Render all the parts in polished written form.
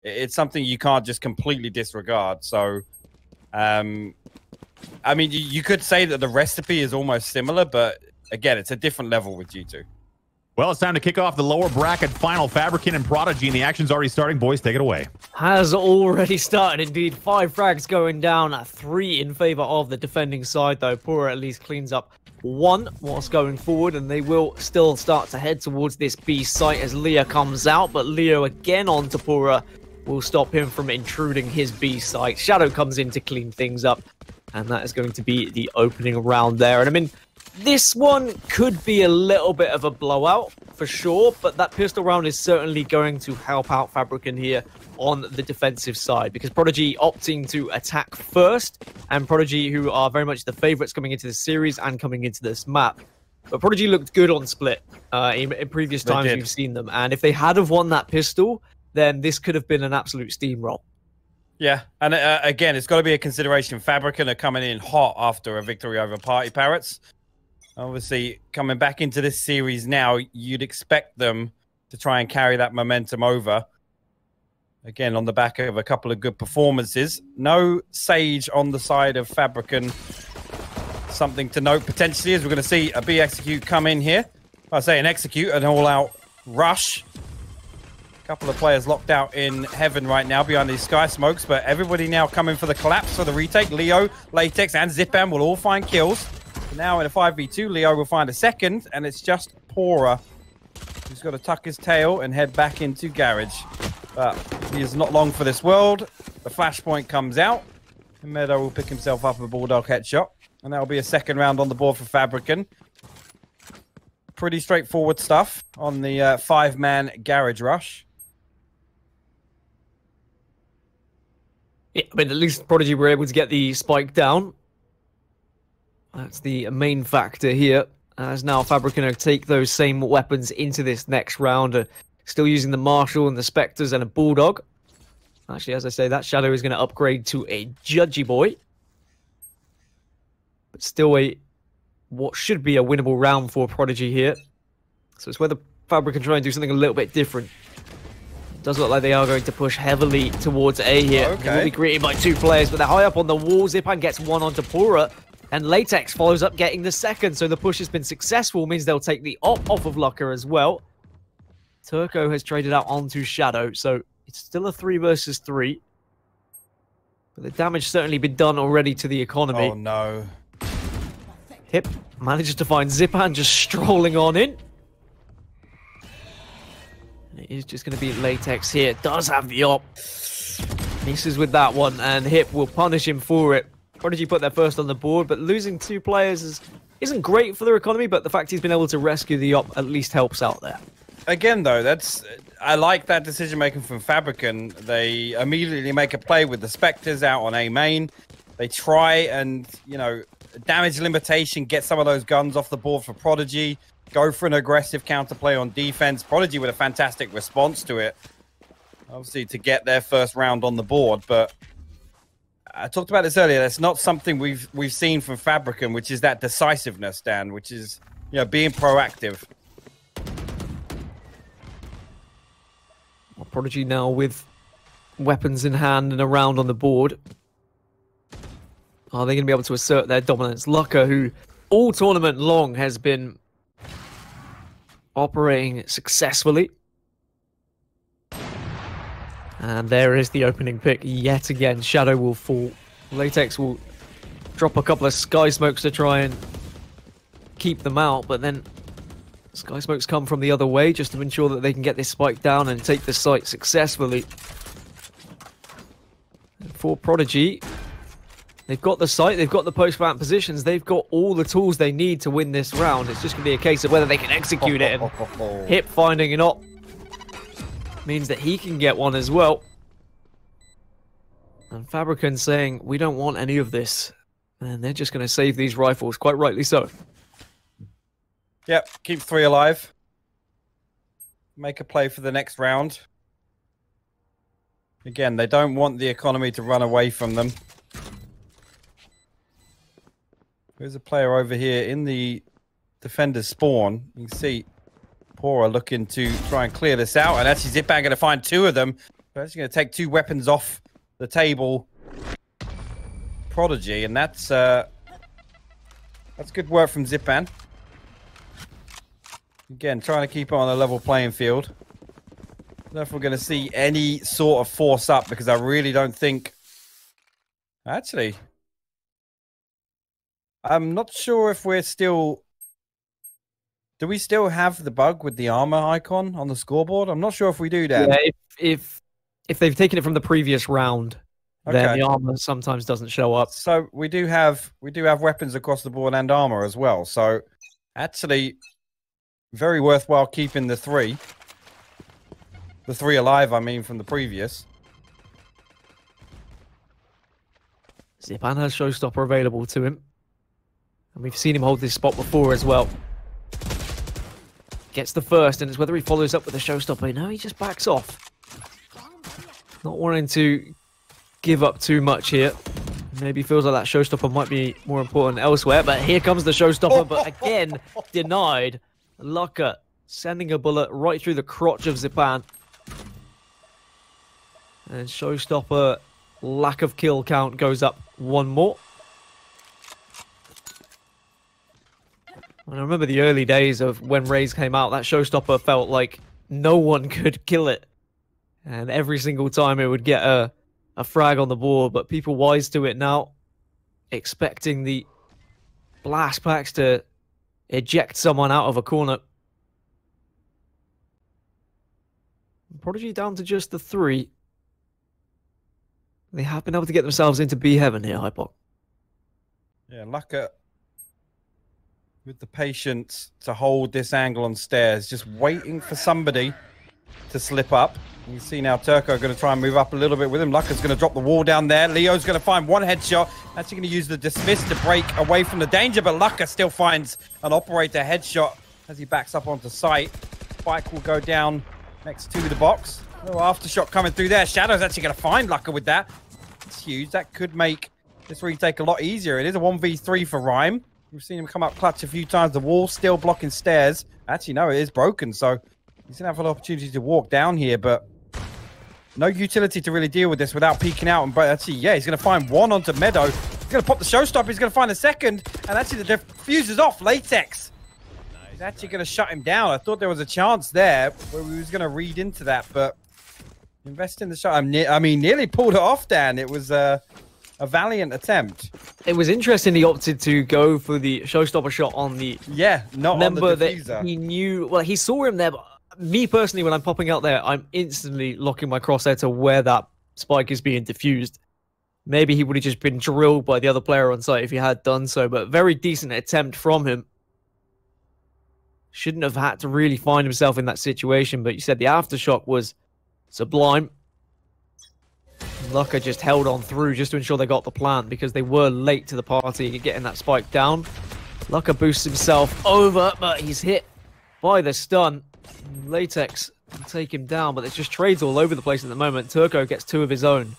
It's something you can't just completely disregard. So, I mean, you could say that the recipe is almost similar, but again, it's a different level with G2. Well, it's time to kick off the lower bracket final. FABRIKEN and Prodigy, and the action's already starting. Boys, take it away. Has already started, indeed. 5 frags going down, 3 in favor of the defending side, though. Pura at least cleans up 1 whilst going forward, and they will still start to head towards this B site as Leo comes out, but Leo again onto Pura will stop him from intruding his B site. Shadow comes in to clean things up, and that is going to be the opening round there. And I mean, this one could be a little bit of a blowout for sure, but that pistol round is certainly going to help out FABRIKEN here on the defensive side, because Prodigy opting to attack first, and Prodigy, who are very much the favorites coming into this series and coming into this map. But Prodigy looked good on split in previous times we've seen them, and if they had have won that pistol, then this could have been an absolute steamroll. Yeah, and again, it's got to be a consideration. FABRIKEN are coming in hot after a victory over Party Parrots. Obviously, coming back into this series now, you'd expect them to try and carry that momentum over. Again, on the back of a couple of good performances. No Sage on the side of FABRIKEN. Something to note potentially is we're going to see a B execute come in here. I say an execute, an all-out rush. A couple of players locked out in heaven right now behind these sky smokes, but everybody now coming for the collapse for the retake. Leo, Latex, and Zipan will all find kills. Now in a 5v2, Leo will find a second, and it's just Pora who's got to tuck his tail and head back into garage. But he is not long for this world. The flashpoint comes out, and Meadow will pick himself up a Bulldog headshot, and that'll be a second round on the board for FABRIKEN. Pretty straightforward stuff on the 5-man garage rush. Yeah, I mean, at least Prodigy were able to get the spike down. That's the main factor here, as now FABRIKEN take those same weapons into this next round. Still using the Marshall and the Spectres and a Bulldog. Actually, as I say, that Shadow is going to upgrade to a Judgy Boy. But still what should be a winnable round for Prodigy here. So it's whether FABRIKEN try and do something a little bit different. It does look like they are going to push heavily towards A here. Okay. They will be greeted by 2 players, but they're high up on the wall. Zipan gets 1 onto Pura. And Latex follows up getting the second, so the push has been successful, means they'll take the op off of Lucker as well. Turco has traded out onto Shadow, so it's still a 3 versus 3. But the damage certainly been done already to the economy. Oh no. Hip manages to find Zipan just strolling on in. And it is just going to be Latex here. Does have the op. Misses with that one, and Hip will punish him for it. Prodigy put their first on the board, but losing 2 players isn't great for their economy, but the fact he's been able to rescue the op at least helps out there. Again, though, I like that decision-making from FABRIKEN. They immediately make a play with the Spectres out on A main. They try and, you know, damage limitation, get some of those guns off the board for Prodigy, go for an aggressive counterplay on defense. Prodigy with a fantastic response to it, obviously, to get their first round on the board, but I talked about this earlier. That's not something we've seen from FABRIKEN, which is that decisiveness, Dan, which is, you know, being proactive. Well, Prodigy now with weapons in hand and a round on the board. Are they going to be able to assert their dominance? Lucker, who all tournament long has been operating successfully. And there is the opening pick yet again. Shadow will fall. Latex will drop a couple of Sky Smokes to try and keep them out, but then Sky Smokes come from the other way just to ensure that they can get this spike down and take the site successfully. And for Prodigy, they've got the site, they've got the post-plant positions, they've got all the tools they need to win this round. It's just going to be a case of whether they can execute it. And Hip finding an op means that he can get one as well. And FABRIKEN saying, we don't want any of this. And they're just going to save these rifles, quite rightly so. Yep, keep 3 alive. Make a play for the next round. Again, they don't want the economy to run away from them. There's a player over here in the defender's spawn. You can see Pora looking to try and clear this out, and actually Zipan going to find 2 of them Actually going to take 2 weapons off the table. Prodigy, and that's good work from Zipan. Again, trying to keep it on a level playing field. I don't know if we're going to see any sort of force up, because I really don't think... Actually, I'm not sure if we're still... Do we still have the bug with the armor icon on the scoreboard? I'm not sure if we do, Dan. Yeah, if they've taken it from the previous round, then the armor sometimes doesn't show up. So we do have weapons across the board and armor as well. So actually, very worthwhile keeping the 3. The 3 alive, I mean, from the previous. Zipan has Showstopper available to him. And we've seen him hold this spot before as well. Gets the first, and it's whether he follows up with a Showstopper. No, he just backs off. Not wanting to give up too much here. Maybe feels like that Showstopper might be more important elsewhere. But here comes the Showstopper, but again, denied. Lucka sending a bullet right through the crotch of Zipan. And Showstopper, lack of kill count goes up 1 more. And I remember the early days of when Raze came out, that Showstopper felt like no one could kill it. And every single time it would get a frag on the board, but people wise to it now, expecting the blast packs to eject someone out of a corner. Prodigy down to just the 3. They have been able to get themselves into B heaven here, hypoc. Yeah, Lucka with the patience to hold this angle on stairs, just waiting for somebody to slip up. You see now Turco going to try and move up a little bit with him. Lucka's going to drop the wall down there. Leo's going to find 1 headshot. Actually going to use the dismiss to break away from the danger, but Lucka still finds an operator headshot as he backs up onto site. Spike will go down next to the box. Oh, aftershock coming through there. Shadow's actually going to find Lucka with that. It's huge. That could make this retake a lot easier. It is a 1v3 for Rhyme. We've seen him come up clutch a few times. The wall's still blocking stairs. Actually, no, it is broken, so he's going to have an opportunity to walk down here, but no utility to really deal with this without peeking out. But actually, yeah, he's going to find 1 onto Meadow. He's going to pop the Showstopper. He's going to find a second, and actually the diffuse is off. Latex. He's actually going to shut him down. I thought there was a chance there where we was going to read into that, but invest in the shot. I mean, nearly pulled it off, Dan. It was a valiant attempt. It was interesting he opted to go for the Showstopper shot on the not member on the diffuser. That he knew. Well, he saw him there, but me personally, when I'm popping out there, I'm instantly locking my crosshair to where that spike is being diffused. Maybe he would have just been drilled by the other player on site if he had done so, but very decent attempt from him. Shouldn't have had to really find himself in that situation, but you said the aftershock was sublime. Lucka just held on through just to ensure they got the plant because they were late to the party getting that spike down. Lucka boosts himself over, but he's hit by the stun. Latex can take him down, but there's just trades all over the place at the moment. Turco gets 2 of his own.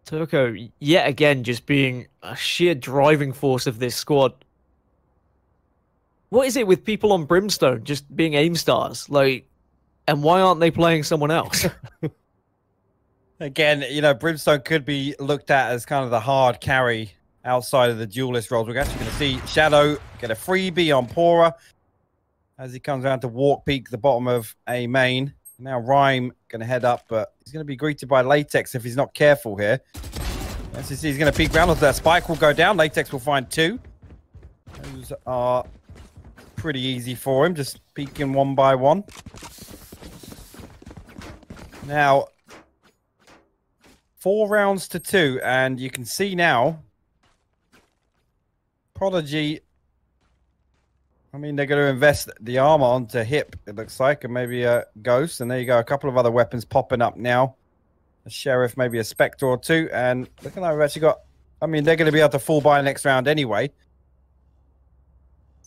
Turco, yet again, just being a sheer driving force of this squad. What is it with people on Brimstone just being aim stars? Like, and why aren't they playing someone else? Again, you know, Brimstone could be looked at as kind of the hard carry outside of the duelist roles. We're actually going to see Shadow get a freebie on Pora as he comes around to walk peek the bottom of a main. Now Rhyme going to head up, but he's going to be greeted by Latex if he's not careful here. As you see, he's going to peek round onto that. Spike will go down. Latex will find 2. Those are pretty easy for him, just peeking 1 by 1. Now, 4 rounds to 2, and you can see now Prodigy, I mean, they're going to invest the armor onto Hip, it looks like, and maybe a Ghost, and there you go, a couple of other weapons popping up now. A Sheriff, maybe a Spectre or 2, and looking like we've actually got, I mean, they're going to be able to full buy next round anyway.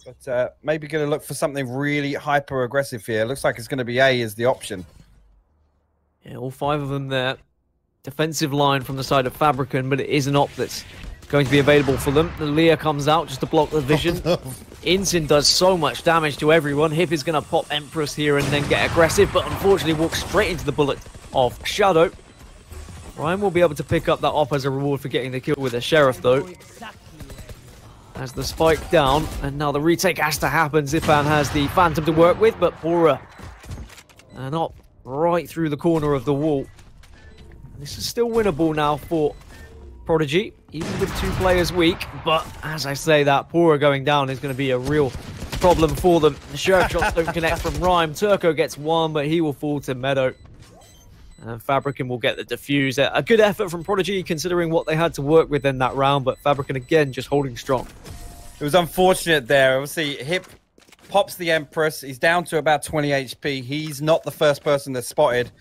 But maybe going to look for something really hyper-aggressive here. Looks like it's going to be A as the option. Yeah, all 5 of them there. Defensive line from the side of FABRIKEN, but it is an op that's going to be available for them. The Leah comes out just to block the vision. Incin does so much damage to everyone. Hip is going to pop Empress here and then get aggressive, but unfortunately walks straight into the bullet of Shadow. Ryan will be able to pick up that op as a reward for getting the kill with the Sheriff, though. As the spike down, and now the retake has to happen. Zipan has the Phantom to work with, but Pora an op right through the corner of the wall. This is still winnable now for Prodigy, even with 2 players weak. But as I say that, Pora going down is going to be a real problem for them. The Sheriff shots don't connect from Rhyme. Turco gets 1, but he will fall to Meadow. And FABRIKEN will get the defuse. A good effort from Prodigy, considering what they had to work with in that round, but FABRIKEN again just holding strong. It was unfortunate there. Obviously, Hip pops the Empress. He's down to about 20 HP. He's not the first person that's spotted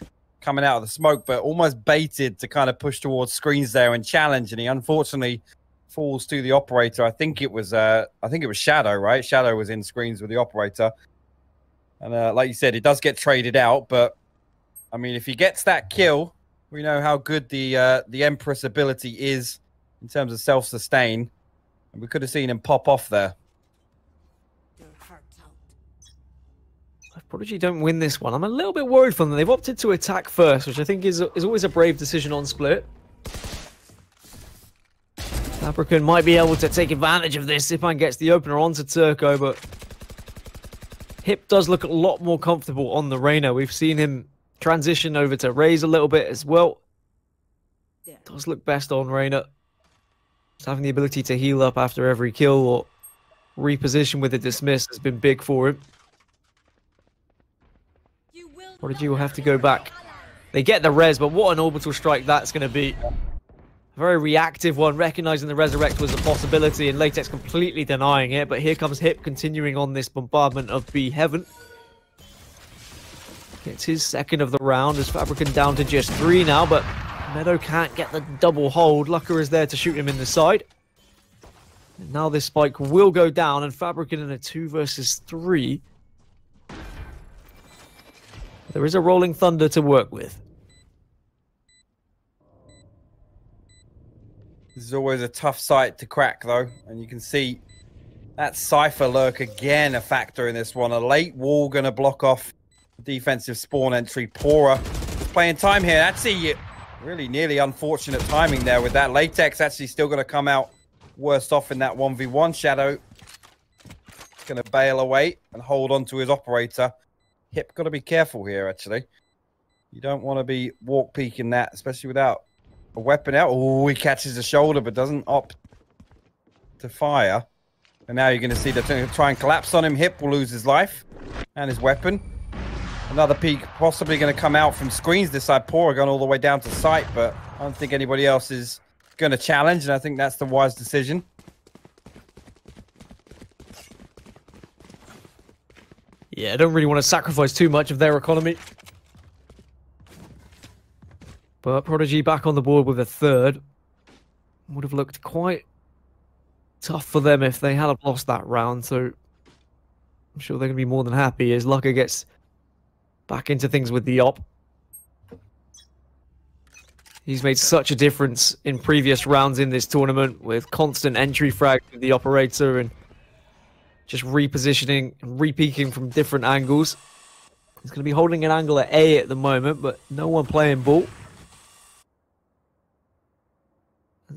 coming out of the smoke, but almost baited to kind of push towards screens there and challenge, and he unfortunately falls to the operator. I think it was Shadow, right? Shadow was in screens with the operator. And like you said, it does get traded out, but I mean, if he gets that kill, we know how good the Empress ability is in terms of self-sustain. And we could have seen him pop off there. If Prodigy don't win this one, I'm a little bit worried for them. They've opted to attack first, which I think is always a brave decision on split. FABRIKEN might be able to take advantage of this. Zipan gets the opener onto Turco, but Hip does look a lot more comfortable on the Reyna. We've seen him transition over to Raze a little bit as well. Does look best on Reyna. Just having the ability to heal up after every kill or reposition with a dismiss has been big for him. Prodigy will have to go back. They get the res, but what an orbital strike that's going to be. A very reactive one, recognizing the resurrect was a possibility and Latex completely denying it. But here comes Hip continuing on this bombardment of B Heaven. Gets his second of the round as FABRIKEN down to just 3 now, but Meadow can't get the double hold. Lucker is there to shoot him in the side. And now this spike will go down and FABRIKEN in a 2 versus 3. There is a Rolling Thunder to work with. This is always a tough site to crack, though. And you can see that Cypher lurk again a factor in this one. A late wall going to block off defensive spawn entry. Pora playing time here. Actually, really nearly unfortunate timing there with that. Latex actually still going to come out worst off in that 1v1. Shadow going to bail away and hold on to his operator. Hip got to be careful here, actually. You don't want to be walk peeking that, especially without a weapon out. Oh, he catches the shoulder, but doesn't opt to fire. And now you're going to see the try and collapse on him. Hip will lose his life and his weapon. Another peek possibly going to come out from screens this side. Pora going all the way down to sight, but I don't think anybody else is going to challenge, and I think that's the wise decision. Yeah, I don't really want to sacrifice too much of their economy. But Prodigy back on the board with a third. Would have looked quite tough for them if they had lost that round, so I'm sure they're going to be more than happy as Lucker gets back into things with the op. He's made such a difference in previous rounds in this tournament with constant entry frag with the operator and just repositioning and re-peeking from different angles. He's going to be holding an angle at A at the moment, but no one playing ball.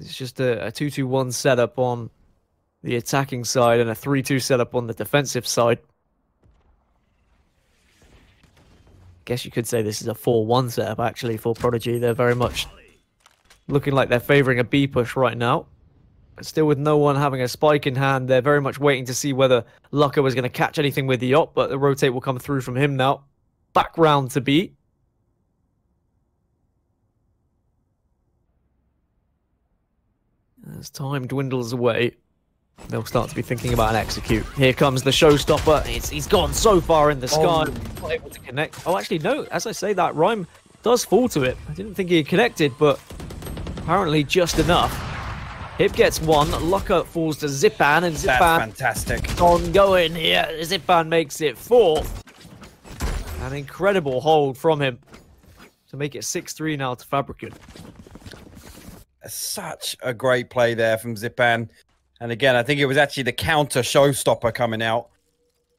It's just a 2-2-1 setup on the attacking side and a 3-2 setup on the defensive side. Guess you could say this is a 4-1 setup, actually, for Prodigy. They're very much looking like they're favoring a B push right now. But still with no one having a spike in hand, they're very much waiting to see whether Lucker was going to catch anything with the op, but the rotate will come through from him now. Back round to B. As time dwindles away, they'll start to be thinking about an execute. Here comes the showstopper. He's gone so far in the sky, not able to connect. Oh, actually, no. As I say that, Rhyme does fall to it. I didn't think he had connected, but apparently just enough. Hip gets 1. Lucker falls to Zipan, and Zipan... That's fantastic. Ongoing here. Zipan makes it 4. An incredible hold from him to make it 6-3 now to FABRIKEN. such a great play there from Zipan. And again, I think it was actually the counter showstopper coming out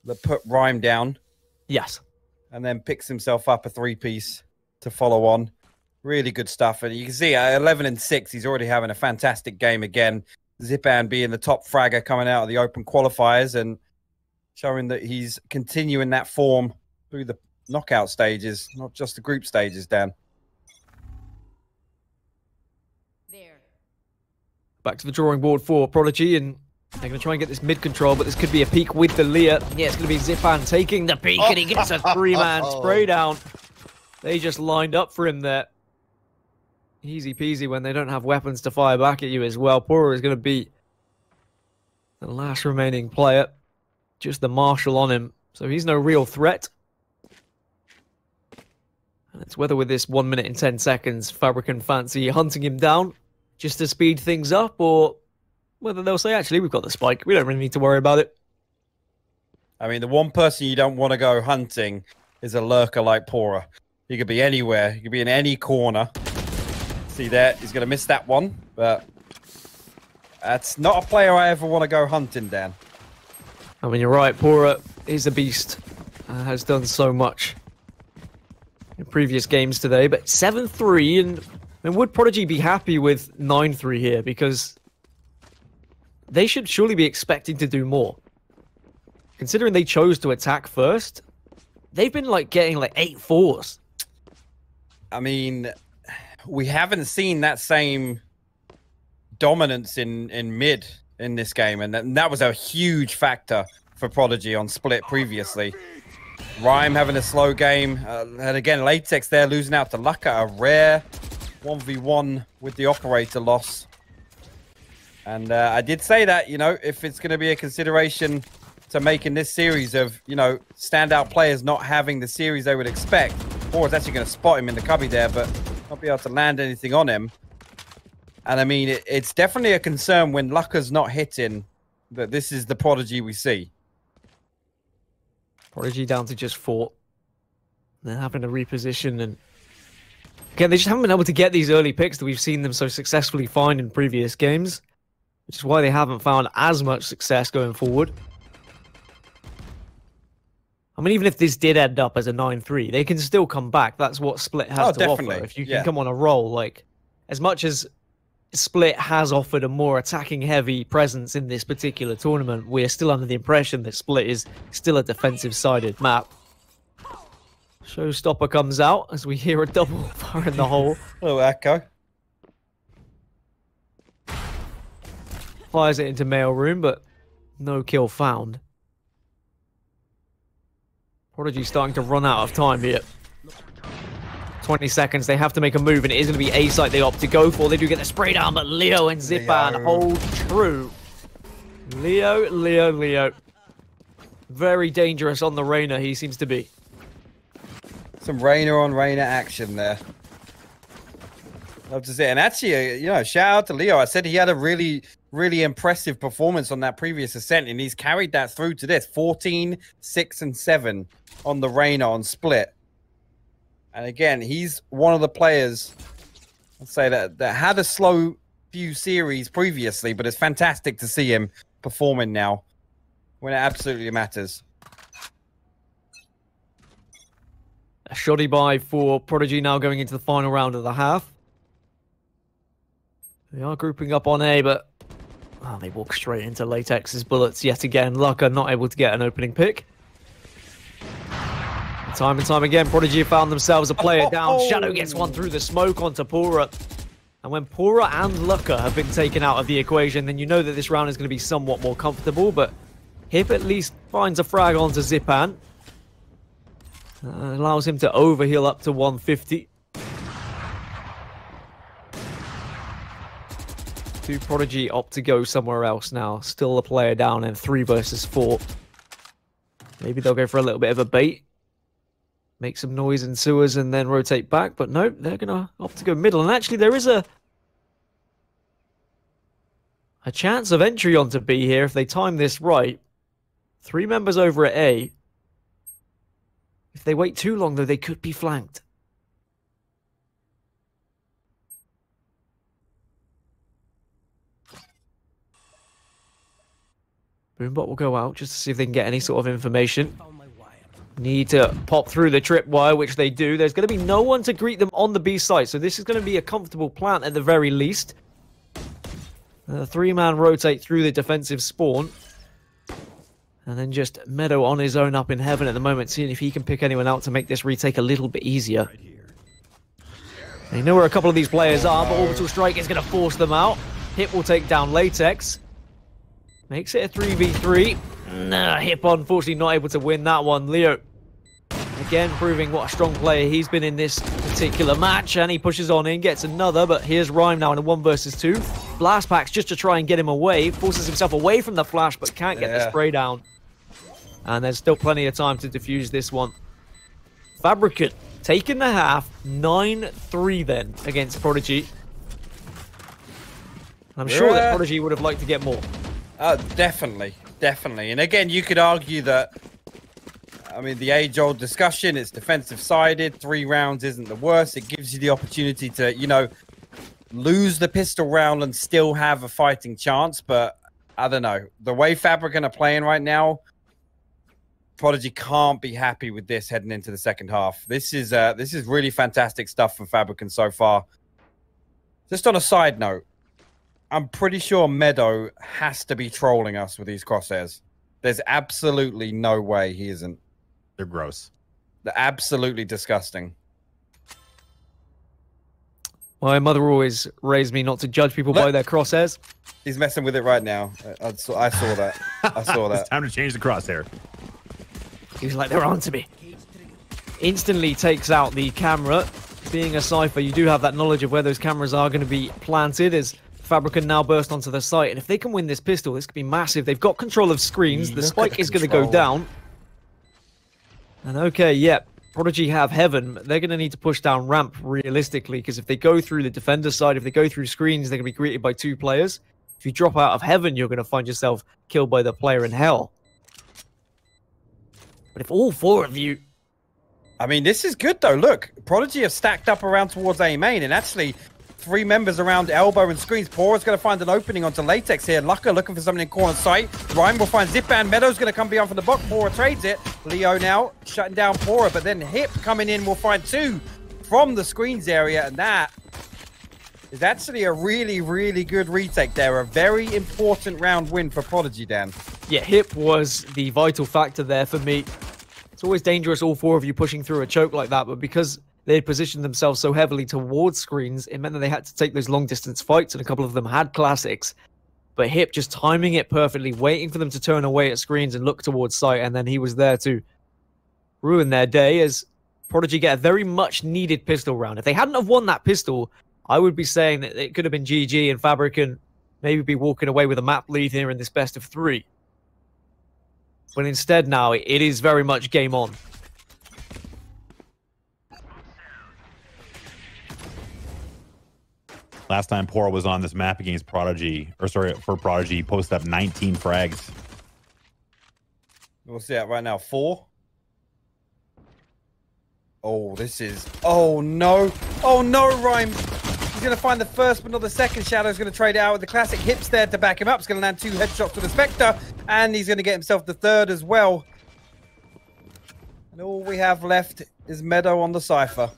that put Rhyme down. Yes. And then picks himself up a 3-piece to follow on. Really good stuff. And you can see at 11 and 6, he's already having a fantastic game again. Zipan being the top fragger coming out of the open qualifiers and showing that he's continuing that form through the knockout stages, not just the group stages, Dan. Back to the drawing board for Prodigy, and they're going to try and get this mid control, but this could be a peek with the Leah. Yeah, it's going to be Zipan taking the peek, and he gets a 3-man spray down. They just lined up for him there. Easy peasy when they don't have weapons to fire back at you as well. Pura is going to be the last remaining player. Just the marshal on him, so he's no real threat. And it's whether with this 1 minute and 10 seconds, FABRIKEN fancy hunting him down just to speed things up, or whether they'll say, actually, we've got the spike. We don't really need to worry about it. I mean, the one person you don't want to go hunting is a lurker like Pura. He could be anywhere. He could be in any corner. See there, he's going to miss that one, but that's not a player I ever want to go hunting, Dan. I mean, you're right. Pura is a beast. Has done so much in previous games today, but 7-3, and I mean, would Prodigy be happy with 9-3 here? Because they should surely be expecting to do more. Considering they chose to attack first, they've been like getting like 8-4s. I mean, we haven't seen that same dominance in mid in this game, and that was a huge factor for Prodigy on split previously. Rhyme having a slow game, and again, Latex there losing out to Lucka, a rare 1v1 with the operator loss. And I did say that, you know, if it's going to be a consideration to making this series of, you know, standout players not having the series they would expect, or it's actually going to spot him in the cubby there, but not be able to land anything on him. And I mean, it's definitely a concern when Lucka's not hitting that this is the Prodigy we see. Prodigy down to just 4. They're having to reposition, and again, they just haven't been able to get these early picks that we've seen them so successfully find in previous games, which is why they haven't found as much success going forward. I mean, even if this did end up as a 9-3, they can still come back. That's what Split has to offer. If you can come on a roll, like, as much as Split has offered a more attacking-heavy presence in this particular tournament, we're still under the impression that Split is still a defensive-sided map. Showstopper comes out as we hear a double fire in the hole. Little echo. Fires it into mailroom, but no kill found. Prodigy starting to run out of time here. 20 seconds, they have to make a move, and it is going to be A site they opt to go for. They do get the spray down, but Leo and Zipan hold true. Leo. Very dangerous on the Reyna, he seems to be. Some Reyna on Reyna action there. Love to see it. And actually, you know, shout out to Leo. I said he had a really impressive performance on that previous ascent, and he's carried that through to this. 14, 6, and 7 on the Reyna on split. And again, he's one of the players, let's say, that had a slow few series previously, but it's fantastic to see him performing now when it absolutely matters. A shoddy buy for Prodigy now going into the final round of the half. They are grouping up on A, but they walk straight into Latex's bullets yet again. Lucka not able to get an opening pick. Time and time again, Prodigy have found themselves a player down. Shadow gets one through the smoke onto Pura. And when Pura and Lucka have been taken out of the equation, then you know that this round is going to be somewhat more comfortable. But Hip at least finds a frag onto Zipan. Allows him to overheal up to 150. Two Prodigy opt to go somewhere else now. Still a player down in 3 versus 4. Maybe they'll go for a little bit of a bait. Make some noise in sewers and then rotate back. But no, they're going to opt to go middle. And actually, there is a chance of entry onto B here if they time this right. 3 members over at A. If they wait too long, though, they could be flanked. Boombot will go out just to see if they can get any sort of information. Need to pop through the tripwire, which they do. There's going to be no one to greet them on the B site, so this is going to be a comfortable plant at the very least. The 3-man rotate through the defensive spawn. And then just Meadow on his own up in heaven at the moment, seeing if he can pick anyone out to make this retake a little bit easier. They know where a couple of these players are, but Orbital Strike is going to force them out. Hip will take down Latex. Makes it a 3v3. Nah, Hip unfortunately not able to win that one. Leo, again, proving what a strong player he's been in this particular match. And he pushes on in, gets another, but here's Rhyme now in a 1 versus 2. Blast packs just to try and get him away. Forces himself away from the flash, but can't get the spray down. And there's still plenty of time to defuse this one. FABRIKEN taking the half, 9-3 then against Prodigy. I'm sure that Prodigy would have liked to get more. Definitely. And again, you could argue that, I mean, the age-old discussion, it's defensive-sided. 3 rounds isn't the worst. It gives you the opportunity to, you know, lose the pistol round and still have a fighting chance. But I don't know. The way FABRIKEN are playing right now, Prodigy can't be happy with this heading into the second half. This is really fantastic stuff from FABRIKEN so far. Just on a side note, I'm pretty sure Meadow has to be trolling us with these crosshairs. There's absolutely no way he isn't. They're gross. They're absolutely disgusting. My mother always raised me not to judge people by their crosshairs. He's messing with it right now. I saw that. I saw that. It's time to change the crosshair. He was like, they're on to me. Instantly takes out the camera. Being a Cypher, you do have that knowledge of where those cameras are going to be planted as FABRIKEN now burst onto the site. And if they can win this pistol, this could be massive. They've got control of screens. The spike is going to go down. And okay, yeah, Prodigy have heaven. They're going to need to push down ramp realistically, because if they go through the defender side, if they go through screens, they're going to be greeted by 2 players. If you drop out of heaven, you're going to find yourself killed by the player in hell. But if all 4 of you... I mean, this is good, though. Look, Prodigy have stacked up around towards A main, and actually 3 members around elbow and screens. Pora's going to find an opening onto Latex here. Lucka looking for something in corner sight. Rhyme will find Zip Band. Meadow's going to come beyond from the box. Pora trades it. Leo now shutting down Pora, but then Hip coming in will find 2 from the screens area, and that is actually a really, really good retake there. A very important round win for Prodigy, Dan. Yeah, Hip was the vital factor there for me. It's always dangerous, all 4 of you pushing through a choke like that, but because they had positioned themselves so heavily towards screens, it meant that they had to take those long-distance fights, and a couple of them had classics. But Hip just timing it perfectly, waiting for them to turn away at screens and look towards sight, and then he was there to ruin their day as Prodigy get a very much-needed pistol round. If they hadn't have won that pistol, I would be saying that it could have been GG, and FABRIKEN maybe be walking away with a map lead here in this best of 3. But instead now, it is very much game on. Last time Pora was on this map against Prodigy, or sorry, for Prodigy, he posted up 19 frags. We'll see that right now. 4. Oh, this is... Oh, no. Oh, no, Rhyme. He's going to find the first, but not the second. Shadow's going to trade it out with the classic Hips there to back him up. He's going to land 2 headshots to the Spectre, and he's going to get himself the 3rd as well. And all we have left is Meadow on the Cypher.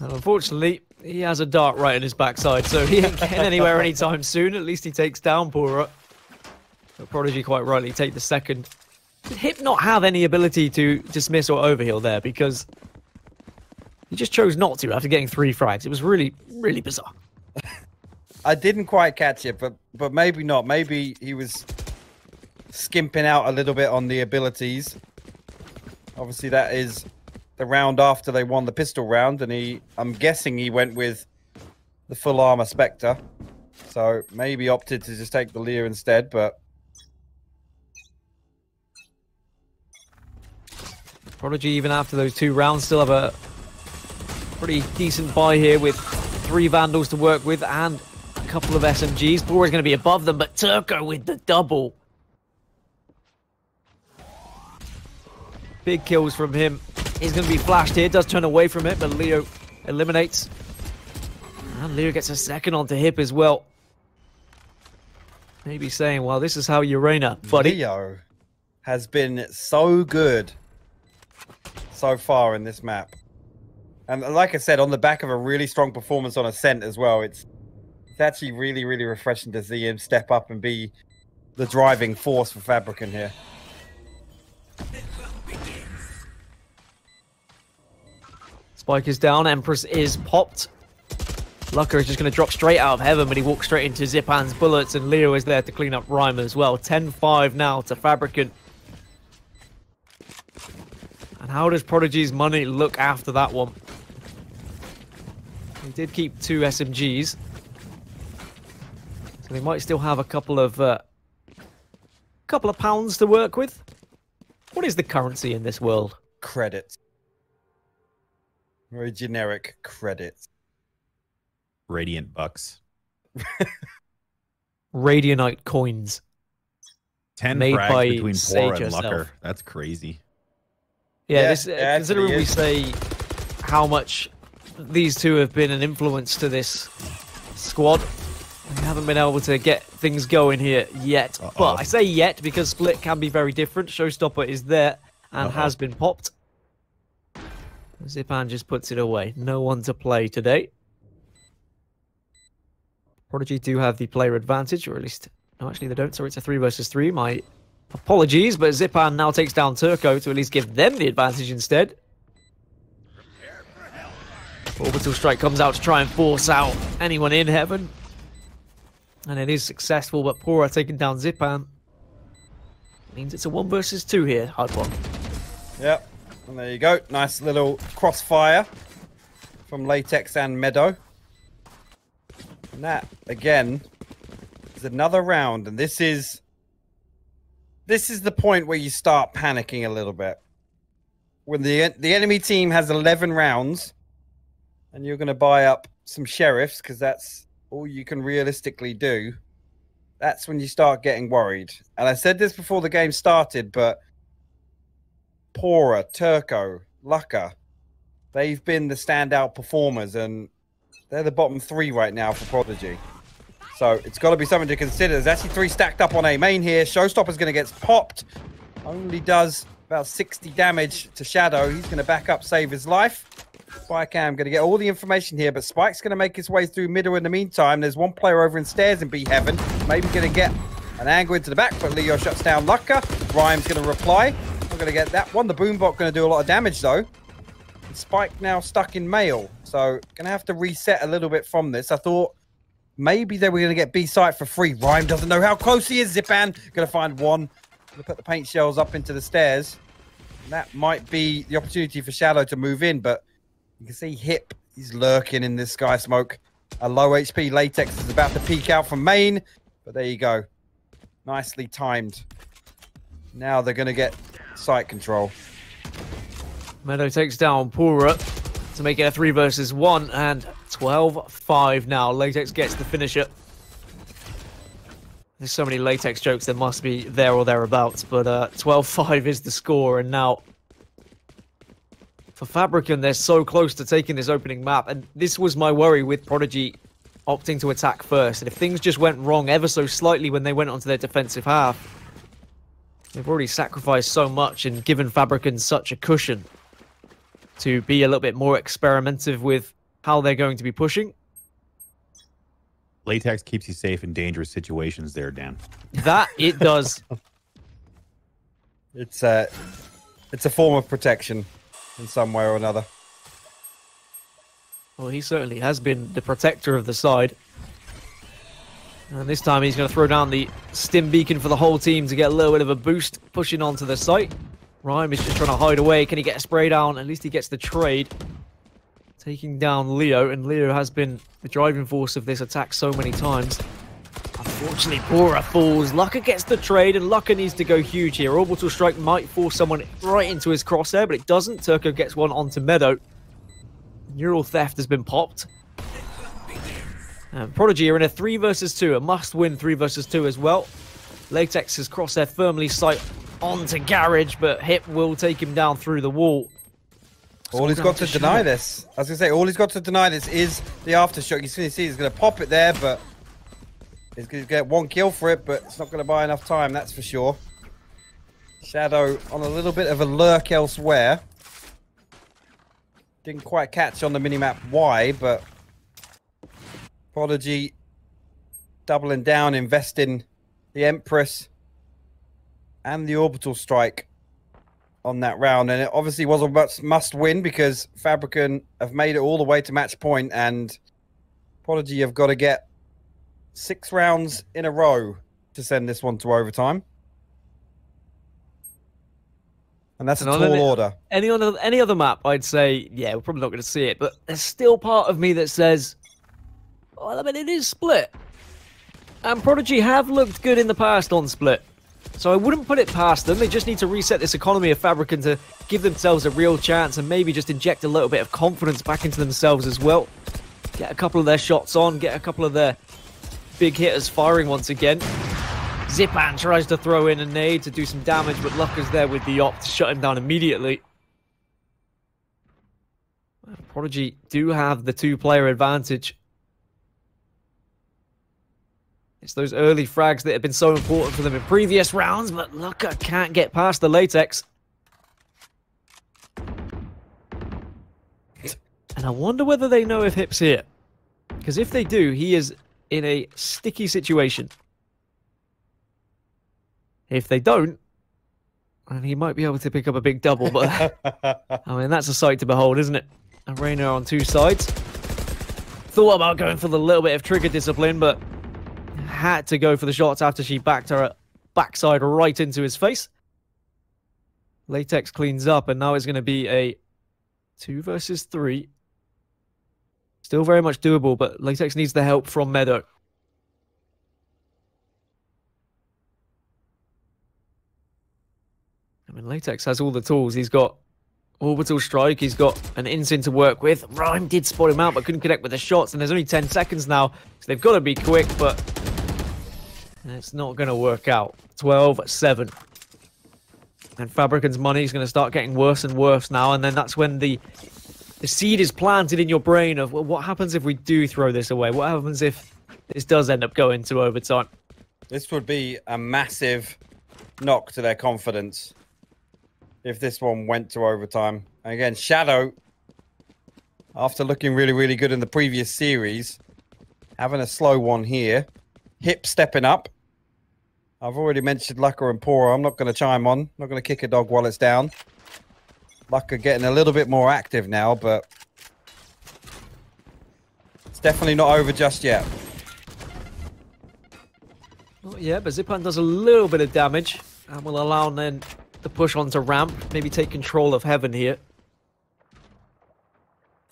And unfortunately, he has a dart right in his backside, so he ain't getting anywhere anytime soon. At least he takes down Pora. But Prodigy quite rightly take the 2nd. Did Hip not have any ability to dismiss or overheal there? Because he just chose not to after getting 3 frags. It was really, really bizarre. I didn't quite catch it, but maybe not. Maybe he was skimping out a little bit on the abilities. Obviously, that is the round after they won the pistol round, and I'm guessing he went with the full armor Spectre. So maybe opted to just take the Lear instead, but... Prodigy, even after those 2 rounds, still have a pretty decent buy here with 3 Vandals to work with and a couple of SMGs. Pora's going to be above them, but Turco with the double. Big kills from him. He's going to be flashed here. Does turn away from it, but Leo eliminates. And Leo gets a 2nd onto Hip as well. Maybe saying, well, this is how you reign up, buddy. Leo has been so good so far in this map. And like I said, on the back of a really strong performance on Ascent as well, it's actually really, really refreshing to see him step up and be the driving force for FABRIKEN here. Spike is down, Empress is popped. Lucker is just going to drop straight out of heaven, but he walks straight into Zipan's bullets, and Leo is there to clean up Rhyme as well. 10-5 now to FABRIKEN. And how does Prodigy's money look after that one? He did keep 2 SMGs. So they might still have a couple of pounds to work with. What is the currency in this world? Credits. Very generic credits. Radiant bucks. Radianite coins. 10 made frags by between Sage Pora and herself. Lucker. That's crazy. Yeah, Yeah, this, it actually considering we is. say how much these two have been an influence to this squad, we haven't been able to get things going here yet. But I say yet because Split can be very different. Showstopper is there and has been popped. Zipan just puts it away. No one to play today. Prodigy do have the player advantage, or at least... No, actually they don't. Sorry, it's a 3 versus 3. My apologies, but Zipan now takes down Turco to at least give them the advantage instead. Orbital Strike comes out to try and force out anyone in heaven. And it is successful, but Pora taking down Zipan. Means it's a 1 versus 2 here, hypoc. Yep. And there you go. Nice little crossfire from Latex and Meadow. And that, again, is another round. And this is the point where you start panicking a little bit. When the enemy team has 11 rounds and you're going to buy up some sheriffs because that's all you can realistically do, that's when you start getting worried. And I said this before the game started, but Pora, Turco, Lucker, they've been the standout performers, and they're the bottom 3 right now for Prodigy. So it's got to be something to consider. There's actually 3 stacked up on A main here. Showstopper's going to get popped. Only does about 60 damage to Shadow. He's going to back up, save his life. Spikecam going to get all the information here, but Spike's going to make his way through middle in the meantime. There's one player over in stairs in B Heaven. Maybe going to get an angle into the back, but Leo shuts down Lucker. Rhyme's going to reply. Not going to get that one. The Boombot going to do a lot of damage, though. And Spike now stuck in mail, so going to have to reset a little bit from this. I thought maybe they were going to get B site for free. Rhyme doesn't know how close he is. Zipan going to find one. Going to put the paint shells up into the stairs. And that might be the opportunity for Shadow to move in, but you can see Hip, he's lurking in this sky smoke. A low HP Latex is about to peek out from main, but there you go. Nicely timed. Now they're going to get site control. Meadow takes down Pura to make it a 3 versus 1, and 12-5 now. Latex gets the finisher. There's so many Latex jokes that must be there or thereabouts, but 12-5 is the score, and now for FABRIKEN, they're so close to taking this opening map, and this was my worry with Prodigy opting to attack first. And if things just went wrong ever so slightly when they went onto their defensive half, they've already sacrificed so much and given FABRIKEN such a cushion to be a little bit more experimentative with how they're going to be pushing. Latex keeps you safe in dangerous situations there, Dan. That it does. It's a form of protection in some way or another. Well, he certainly has been the protector of the side. And this time he's going to throw down the stim beacon for the whole team to get a little bit of a boost pushing onto the site. Rhyme is just trying to hide away. Can he get a spray down? At least he gets the trade. Taking down Leo, and Leo has been the driving force of this attack so many times. Unfortunately, Pora falls. Lucker gets the trade, and Lucker needs to go huge here. Orbital Strike might force someone right into his crosshair, but it doesn't. Turco gets one onto Meadow. Neural Theft has been popped. And Prodigy are in a 3 versus 2, a must-win 3 versus 2 as well. Latex's crosshair firmly sight onto Garage, but Hip will take him down through the wall. All he's got to deny this. I was going to say, all he's got to deny this is the aftershock. You see he's going to pop it there, but He's going to get 1 kill for it, but it's not going to buy enough time, that's for sure. Shadow on a little bit of a lurk elsewhere. Didn't quite catch on the minimap why, but Prodigy doubling down, investing the Empress and the orbital strike on that round. And it obviously was a must win because FABRIKEN have made it all the way to match point, and Prodigy have got to get 6 rounds in a row to send this one to overtime. And that's a tall order. Any other map, I'd say, yeah, we're probably not going to see it. But there's still part of me that says, well, I mean, it is Split. And Prodigy have looked good in the past on Split. So I wouldn't put it past them. They just need to reset this economy of FABRIKEN to give themselves a real chance and maybe just inject a little bit of confidence back into themselves as well. Get a couple of their shots on, get a couple of their big hitters firing once again. Zipan tries to throw in a nade to do some damage, but Luck is there with the op to shut him down immediately. Prodigy do have the 2-player advantage. It's those early frags that have been so important for them in previous rounds, but Lucka can't get past the latex. And I wonder whether they know if Hip's here. Because if they do, he is in a sticky situation. If they don't, and he might be able to pick up a big double, but I mean, that's a sight to behold, isn't it? And Reyna on 2 sides. Thought about going for the little bit of trigger discipline, but had to go for the shots after she backed her backside right into his face. Latex cleans up, and now it's going to be a 2 versus 3. Still very much doable, but Latex needs the help from Meadow. I mean, Latex has all the tools. He's got orbital strike. He's got an instant to work with. Rhyme did spot him out, but couldn't connect with the shots. And there's only 10 seconds now, so they've got to be quick, but it's not going to work out. 12-7. And FABRIKEN's money is going to start getting worse and worse now. And then that's when the seed is planted in your brain of, well, what happens if we do throw this away? What happens if this does end up going to overtime? This would be a massive knock to their confidence if this one went to overtime. And again, Shadow, after looking really, really good in the previous series, having a slow one here. Hip stepping up. I've already mentioned Lucka and Pora. I'm not going to chime on. I'm not going to kick a dog while it's down. Lucka getting a little bit more active now, but it's definitely not over just yet. Not yet, but Zipan does a little bit of damage and will allow then the push onto ramp. Maybe take control of Heaven here.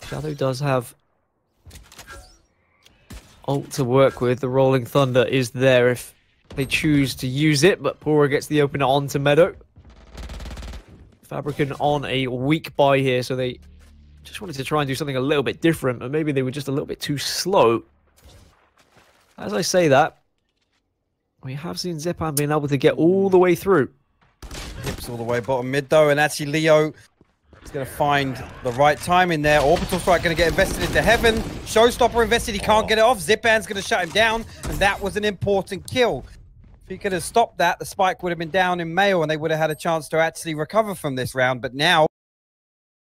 Shadow does have ult to work with. The Rolling Thunder is there if they choose to use it, but Pora gets the opener onto Meadow. FABRIKEN on a weak buy here, so they just wanted to try and do something a little bit different, but maybe they were just a little bit too slow. As I say that, we have seen Zipan being able to get all the way through. Hips all the way bottom mid though, and actually Leo is going to find the right time in there. Orbital strike going to get invested into Heaven. Showstopper invested, he can't get it off. Zipan's going to shut him down, and that was an important kill. If he could have stopped that, the spike would have been down in Mail, and they would have had a chance to actually recover from this round, but now